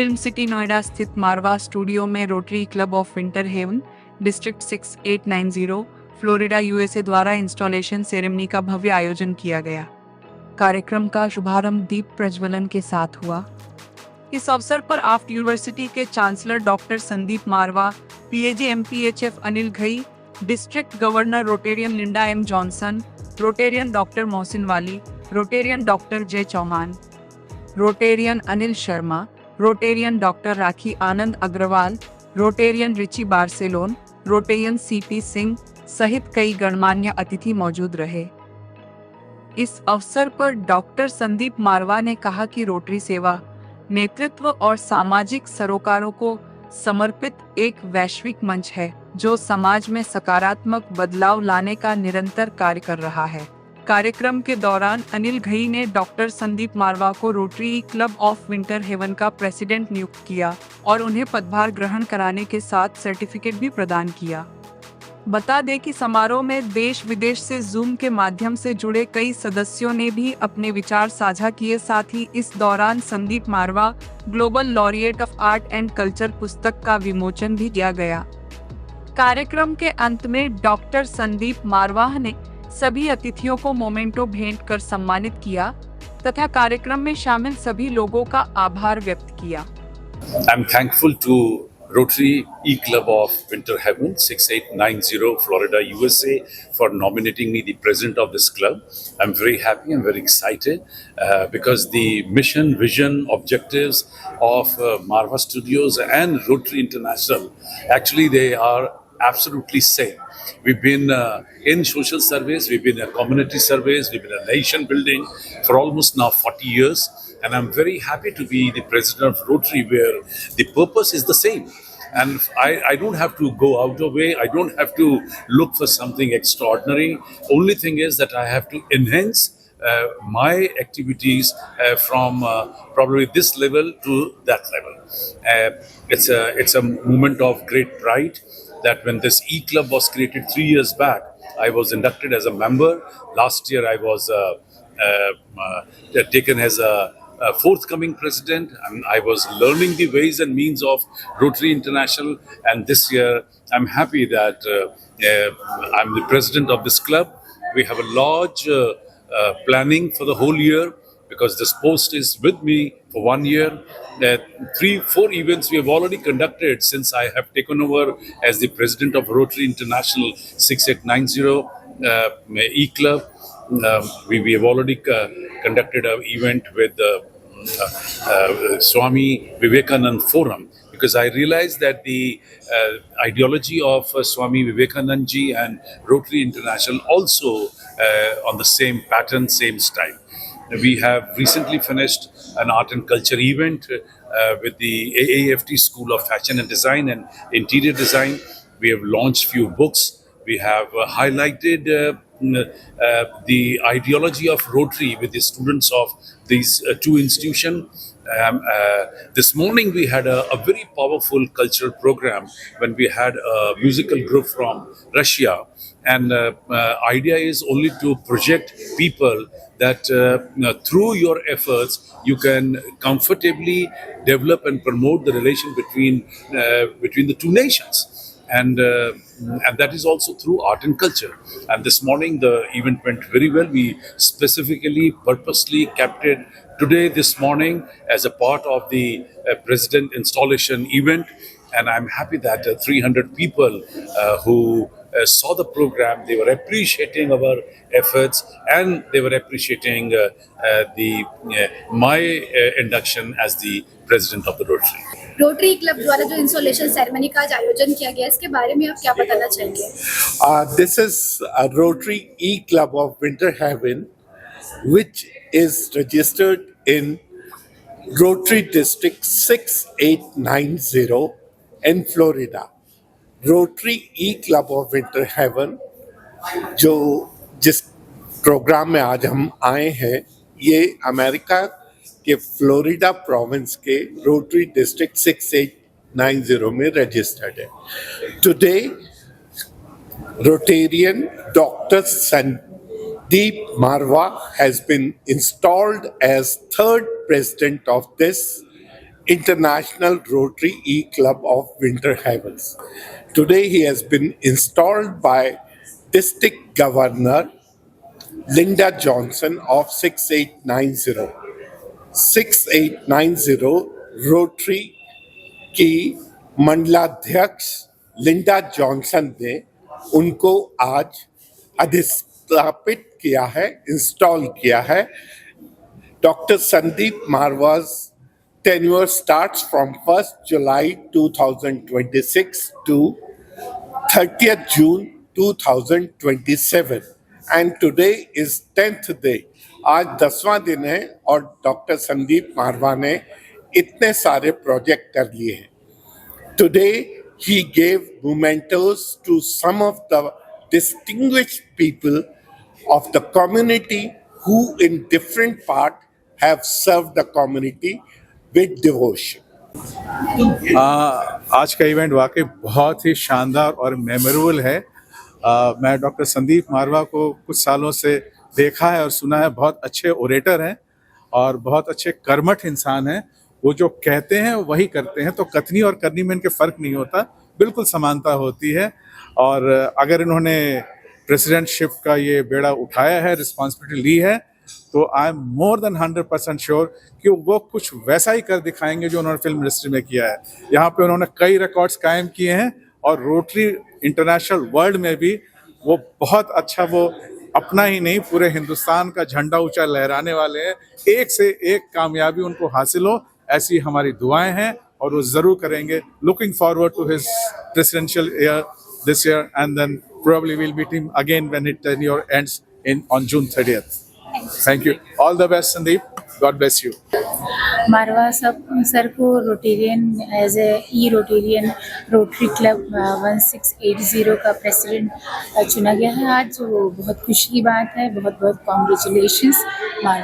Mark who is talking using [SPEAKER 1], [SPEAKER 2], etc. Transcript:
[SPEAKER 1] Film city Noida स्थित Marwah studio में rotary club of Winter Haven district 6890 Florida USA द्वारा installation ceremony का भव्य आयोजन किया गया। कार्यक्रम का शुभारंभ दीप प्रज्वलन के साथ हुआ। इस अवसर पर आफ्ट यूनिवर्सिटी के chancellor doctor Sandeep Marwah, PAG MPHF Anil Ghai, district governor Rotarian Linda M Johnson, Rotarian doctor Mohsin Wali, Rotarian doctor Jai Chauhan, Rotarian Anil Sharma, Rotarian doctor Rakhi Anand Agarwal, Rotarian Richie Barcelon, Rotarian CP Singh सहित कई गणमान्य अतिथि मौजूद रहे। इस अवसर पर डॉक्टर संदीप मारवा ने कहा कि रोटरी सेवा, नेतृत्व और सामाजिक सरोकारों को समर्पित एक वैश्विक मंच है जो समाज में सकारात्मक बदलाव लाने का निरंतर कार्य कर रहा है। कार्यक्रम के दौरान अनिल घई ने डॉक्टर संदीप मारवा को rotary club of Winter Haven का प्रेसिडेंट नियुक्त किया और उन्हें पदभार ग्रहण कराने के साथ सर्टिफिकेट भी प्रदान किया। बता दें कि समारोह में देश विदेश से जूम के माध्यम से जुड़े कई सदस्यों ने भी अपने विचार साझा किए। साथ ही इस दौरान Sandeep Marwah global laureate of art and culture पुस्तक का विमोचन भी किया गया। कार्यक्रम के अंत में डॉक्टर संदीप मारवा ने सभी अतिथियों को मोमेंटो भेंट कर सम्मानित किया तथा कार्यक्रम में शामिल सभी लोगों का आभार व्यक्त किया।
[SPEAKER 2] I'm thankful to Rotary E-Club of Winter Heaven 6890 Florida, USA for nominating me the president of this club. I'm very happy and very excited because the mission, vision, objectives of Marva Studios and Rotary International, actually they are absolutely same. We've been in social service, we've been in community service, we've been in nation building for almost now 40 years. And I'm very happy to be the president of Rotary where the purpose is the same. And I don't have to go out of way, I don't have to look for something extraordinary. Only thing is that I have to enhance my activities from probably this level to that level. It's a moment of great pride that when this E-Club was created 3 years back, I was inducted as a member. Last year I was taken as a forthcoming president, and I was learning the ways and means of Rotary International, and this year I'm happy that I'm the president of this club. We have a large planning for the whole year because this post is with me for 1 year. 3-4 events we have already conducted since I have taken over as the president of Rotary International 6890 E-Club. We have already conducted an event with Swami Vivekanand Forum because I realized that the ideology of Swami Vivekanand ji and Rotary International also on the same pattern, same style. We have recently finished an art and culture event with the AAFT School of Fashion and Design and Interior Design. We have launched few books. We have highlighted the ideology of Rotary with the students of these two institutions. This morning we had a very powerful cultural program when we had a musical group from Russia, and idea is only to project people that through your efforts you can comfortably develop and promote the relation between the two nations. And that is also through art and culture. And this morning the event went very well. We specifically, purposely kept it today, this morning, as a part of the president installation event. And I'm happy that 300 people who saw the program, they were appreciating our efforts and they were appreciating my induction as the president of the Rotary.
[SPEAKER 3] Rotary club द्वारा जो installation ceremony का आज आयोजन किया गया, इसके बारे में आप क्या बताना चाहेंगे?
[SPEAKER 4] This is a Rotary E-Club of Winter Heaven, which is registered in Rotary District 6890 in Florida. Rotary E-Club of Winter Heaven, जिस प्रोग्राम में आज हम आए हैं, ये अमेरिका के फ्लोरिडा प्रोविंस के रोटरी डिस्ट्रिक्ट 6890 में रजिस्टर्ड है। Today Rotarian Dr. Sandeep Marwa has been installed as third president of this International Rotary E Club of Winter Havens. Today he has been installed by District Governor Linda Johnson of 6890. 6890 rotary की मंडलाध्यक्ष Linda Johnson ने उनको आज अधिस्थापित किया है, install किया है. Dr. Sandeep Marwa's tenure starts from 1st July 2026 to 30th June 2027 and today is 10th day. आज 10वां दिन है और डॉक्टर संदीप मारवा ने इतने सारे प्रोजेक्ट कर लिए हैं. Today he gave mementos to some of the distinguished people of the community who in different part have served the community with devotion.
[SPEAKER 5] आज का इवेंट वाकई बहुत ही शानदार और मेमोरेबल है. मैं डॉक्टर संदीप मारवा को कुछ सालों से देखा है और सुना है. बहुत अच्छे ओरेटर हैं और बहुत अच्छे कर्मठ इंसान हैं. वो जो कहते हैं वही करते हैं. तो कथनी और करनी में इनके फ़र्क नहीं होता, बिल्कुल समानता होती है. और अगर इन्होंने प्रेसिडेंटशिप का ये बेड़ा उठाया है, रिस्पॉन्सिबिलिटी ली है, तो I am more than 100% sure कि वो कुछ वैसा ही कर दिखाएंगे जो उन्होंने फिल्म इंडस्ट्री में किया है. यहाँ पे उन्होंने कई रिकॉर्ड्स कायम किए हैं और रोटरी इंटरनेशनल वर्ल्ड में भी वो बहुत अच्छा, वो अपना ही नहीं पूरे हिंदुस्तान का झंडा ऊंचा लहराने वाले हैं. एक से एक कामयाबी उनको हासिल हो, ऐसी हमारी दुआएं हैं और वो ज़रूर करेंगे. Looking forward to his presidential year this year and then probably we'll meet him again when his tenure ends on June 30th. Thank you. All the best, Sandeep. God bless you.
[SPEAKER 6] Marwah sir को Rotarian as a Rotarian rotary club 1680 का president चुना गया है आज. वो बहुत खुशी की बात है. बहुत बहुत कॉन्ग्रेचुलेशंस मारवा.